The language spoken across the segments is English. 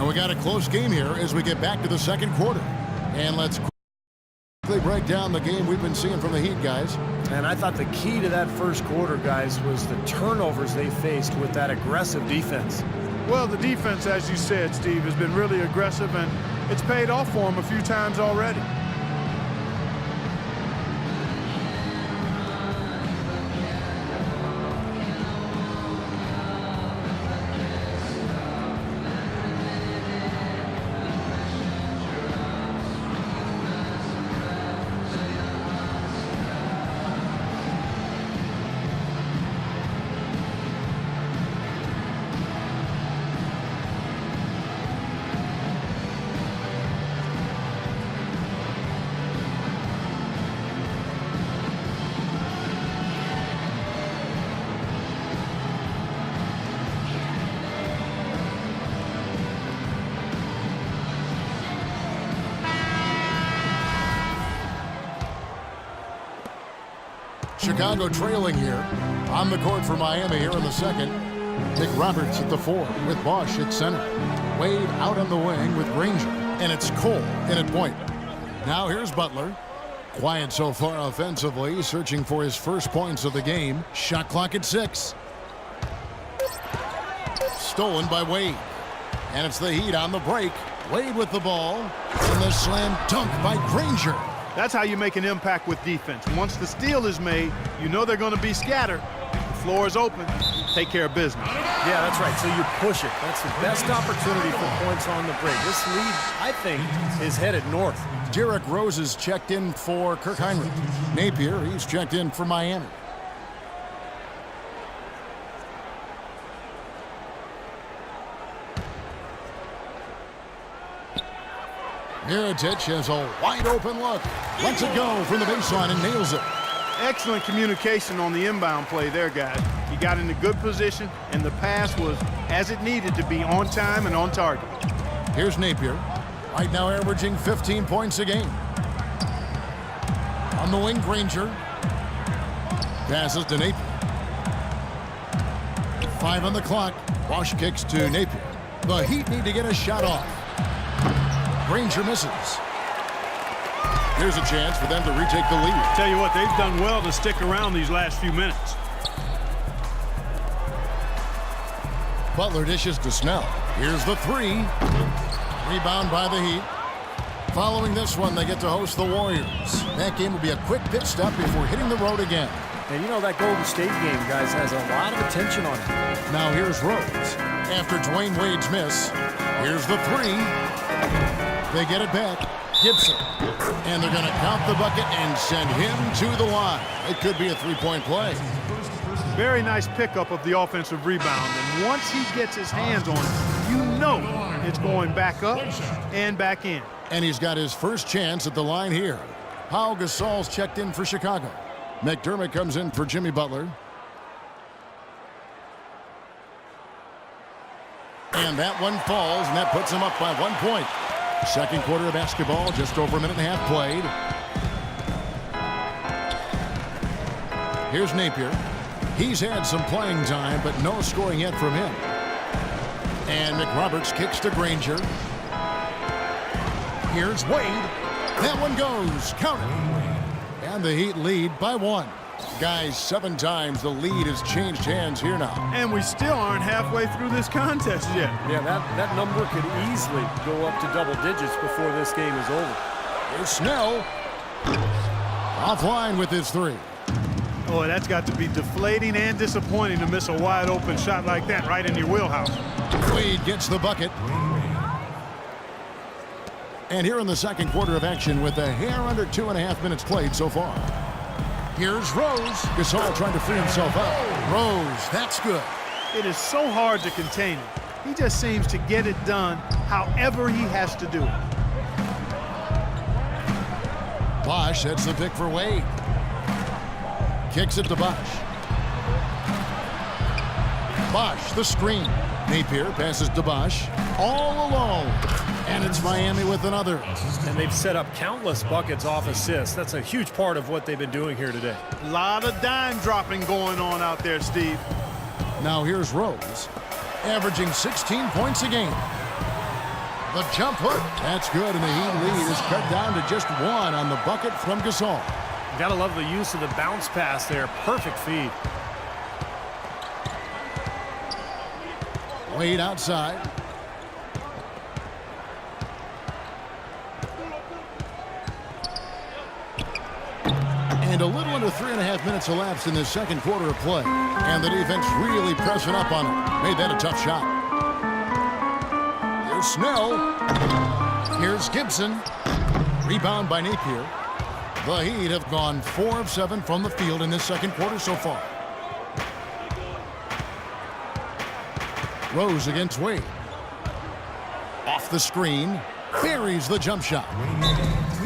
We got a close game here as we get back to the second quarter. And let's quickly break down the game we've been seeing from the Heat, guys. And I thought the key to that first quarter, guys, was the turnovers they faced with that aggressive defense. Well, the defense, as you said, Steve, has been really aggressive, and it's paid off for them a few times already. Chicago trailing here. On the court for Miami here in the second. McRoberts at the 4 with Bosch at center. Wade out on the wing with Granger. And it's Cole in at point. Now here's Butler. Quiet so far offensively, searching for his first points of the game. Shot clock at 6. Stolen by Wade. And it's the Heat on the break. Wade with the ball. And the slam dunk by Granger. That's how you make an impact with defense. Once the steal is made, you know they're going to be scattered. The floor is open. Take care of business. Yeah, that's right. So you push it. That's the best opportunity for points on the break. This lead, I think, is headed north. Derrick Rose is checked in for Kirk Hinrich. Napier, he's checked in for Miami. Mirotic has a wide open look. Lets it go from the baseline and nails it. Excellent communication on the inbound play there, guys. He got in a good position, and the pass was as it needed to be, on time and on target. Here's Napier. Right now averaging 15 points a game. On the wing, Granger. Passes to Napier. 5 on the clock. Bosch kicks to Napier. The Heat need to get a shot off. Granger misses. Here's a chance for them to retake the lead. Tell you what, they've done well to stick around these last few minutes. Butler dishes to Snell. Here's the 3. Rebound by the Heat. Following this one, they get to host the Warriors. That game will be a quick pit stop before hitting the road again. And you know that Golden State game, guys, has a lot of attention on it. Now here's Rose. After Dwayne Wade's miss, here's the 3. They get it back. Gibson. And they're going to count the bucket and send him to the line. It could be a 3-point play. Very nice pickup of the offensive rebound. And once he gets his hands on it, you know it's going back up and back in. And he's got his first chance at the line here. Pau Gasol's checked in for Chicago. McDermott comes in for Jimmy Butler. And that one falls, and that puts him up by 1 point. Second quarter of basketball, just over a minute and a half played. Here's Napier. He's had some playing time, but no scoring yet from him. And McRoberts kicks to Granger. Here's Wade. That one goes. Count it. And the Heat lead by 1. Guys, 7 times the lead has changed hands here now. And we still aren't halfway through this contest yet. Yeah, that number could easily go up to double digits before this game is over. Here's Snell. Offline with his 3. Oh, that's got to be deflating and disappointing to miss a wide open shot like that right in your wheelhouse. Wade gets the bucket. And here in the second quarter of action with a hair under 2.5 minutes played so far. Here's Rose. Gasol trying to free himself up. Rose, that's good. It is so hard to contain him. He just seems to get it done however he has to do it. Bosch sets the pick for Wade. Kicks it to Bosch. Bosch, the screen. Napier passes to Bosch. All alone. And it's Miami with another. And they've set up countless buckets off assists. That's a huge part of what they've been doing here today. A lot of dime dropping going on out there, Steve. Now here's Rose, averaging 16 points a game. The jump hook. That's good, and the Heat lead is cut down to just one on the bucket from Gasol. Gotta love the use of the bounce pass there. Perfect feed. Wade outside. And a little under 3.5 minutes elapsed in this second quarter of play. And the defense really pressing up on him. Made that a tough shot. Here's Snell. Here's Gibson. Rebound by Napier. The Heat have gone 4 of 7 from the field in this second quarter so far. Rose against Wade. Off the screen. Buries the jump shot.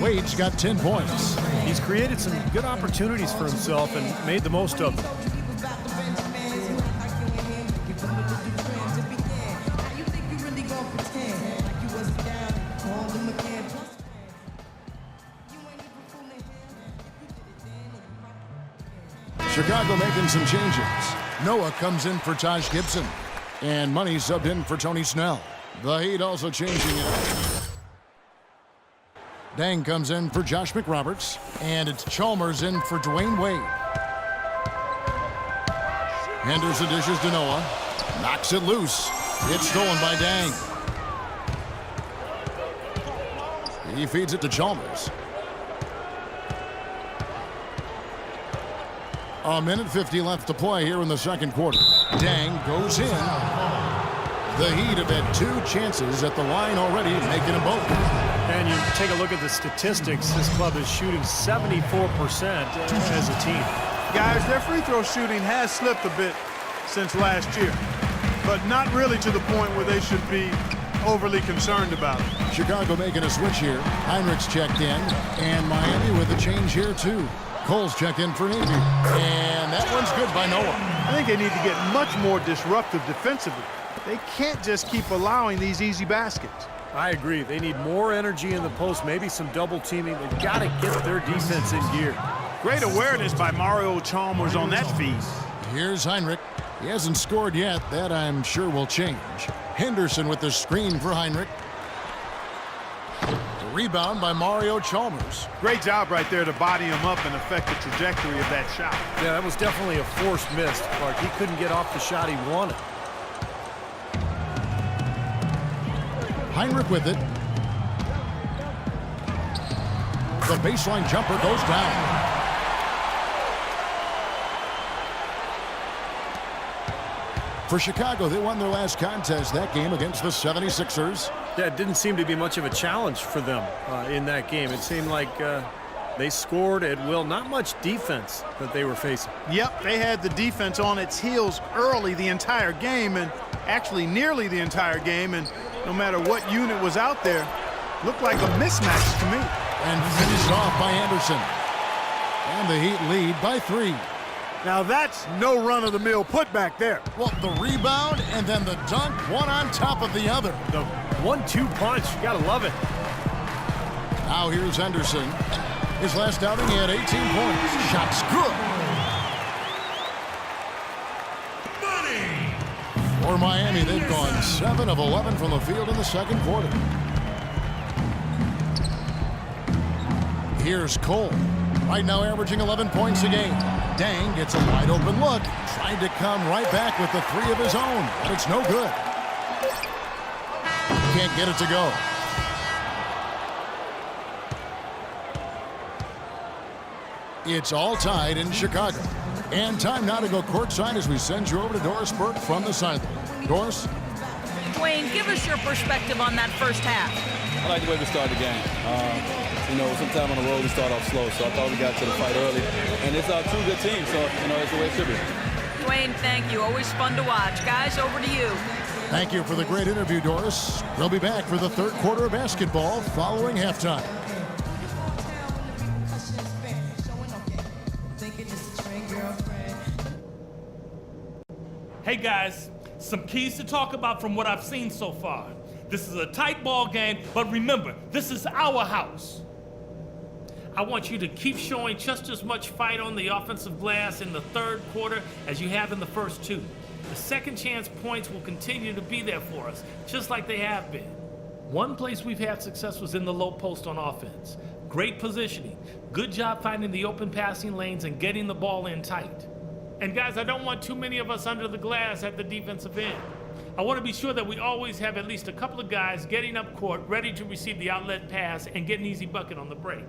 Wade's got 10 points. He's created some good opportunities for himself and made the most of them. Chicago making some changes. Noah comes in for Taj Gibson. And Money subbed in for Tony Snell. The Heat also changing it. Dang comes in for Josh McRoberts. And it's Chalmers in for Dwayne Wade. Henderson dishes to Noah. Knocks it loose. It's stolen by Dang. He feeds it to Chalmers. A minute 50 left to play here in the second quarter. Dang goes in. The Heat have had 2 chances at the line already, making them both. And you take a look at the statistics. This club is shooting 74% as a team. Guys, their free throw shooting has slipped a bit since last year, but not really to the point where they should be overly concerned about it. Chicago making a switch here. Heinrichs checked in, and Miami with a change here too. Cole's checked in for Napier, and that one's good by Noah. I think they need to get much more disruptive defensively. They can't just keep allowing these easy baskets. I agree. They need more energy in the post, maybe some double teaming. They've got to get their defense in gear. Great awareness by Mario Chalmers on that feed. Here's Heinrich. He hasn't scored yet. That I'm sure will change. Henderson with the screen for Heinrich. The rebound by Mario Chalmers. Great job right there to body him up and affect the trajectory of that shot. Yeah, that was definitely a forced miss, Clark. He couldn't get off the shot he wanted. Heinrich with it. The baseline jumper goes down. For Chicago, they won their last contest that game against the 76ers. Yeah, it didn't seem to be much of a challenge for them in that game. It seemed like they scored at will. Not much defense that they were facing. Yep, they had the defense on its heels early the entire game, and actually nearly the entire game, and no matter what unit was out there, looked like a mismatch to me. And finished off by Anderson. And the Heat lead by 3. Now that's no run-of-the-mill putback there. Well, the rebound and then the dunk, one on top of the other. The 1-2 punch, you gotta love it. Now here's Henderson. His last outing, he had 18 points. Shot's good. For Miami, they've gone 7 of 11 from the field in the second quarter. Here's Cole. Right now averaging 11 points a game. Dang gets a wide open look. Trying to come right back with the 3 of his own. But it's no good. Can't get it to go. It's all tied in Chicago. And time now to go courtside as we send you over to Doris Burke from the sideline. Doris? Dwayne, give us your perspective on that first half. I like the way we started the game. Sometime on the road we start off slow, so I thought we got to the fight early. And it's our 2 good teams, so, it's the way it should be. Dwayne, thank you. Always fun to watch. Guys, over to you. Thank you for the great interview, Doris. We'll be back for the third quarter of basketball following halftime. Hey guys, some keys to talk about from what I've seen so far. This is a tight ball game, but remember, this is our house. I want you to keep showing just as much fight on the offensive glass in the third quarter as you have in the first 2. The second chance points will continue to be there for us, just like they have been. One place we've had success was in the low post on offense. Great positioning. Good job finding the open passing lanes and getting the ball in tight. And guys, I don't want too many of us under the glass at the defensive end. I want to be sure that we always have at least a couple of guys getting up court, ready to receive the outlet pass and get an easy bucket on the break.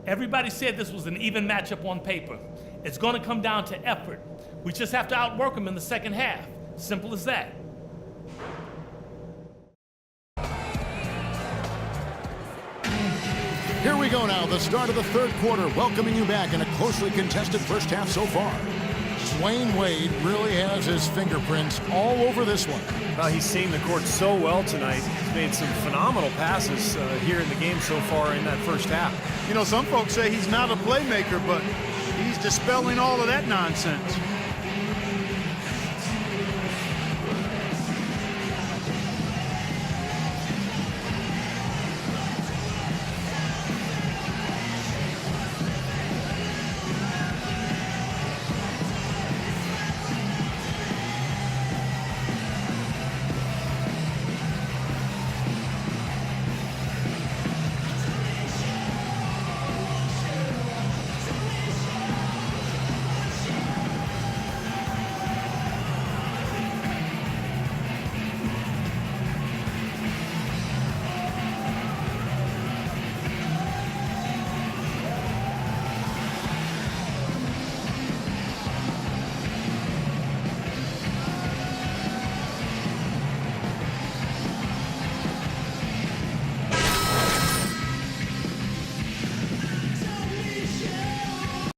Everybody said this was an even matchup on paper. It's going to come down to effort. We just have to outwork them in the second half. Simple as that. Here we go now, the start of the third quarter, welcoming you back in a closely contested first half so far. Dwyane Wade really has his fingerprints all over this one. Well, he's seen the court so well tonight. He's made some phenomenal passes here in the game so far in that first half. You know, some folks say he's not a playmaker, but he's dispelling all of that nonsense.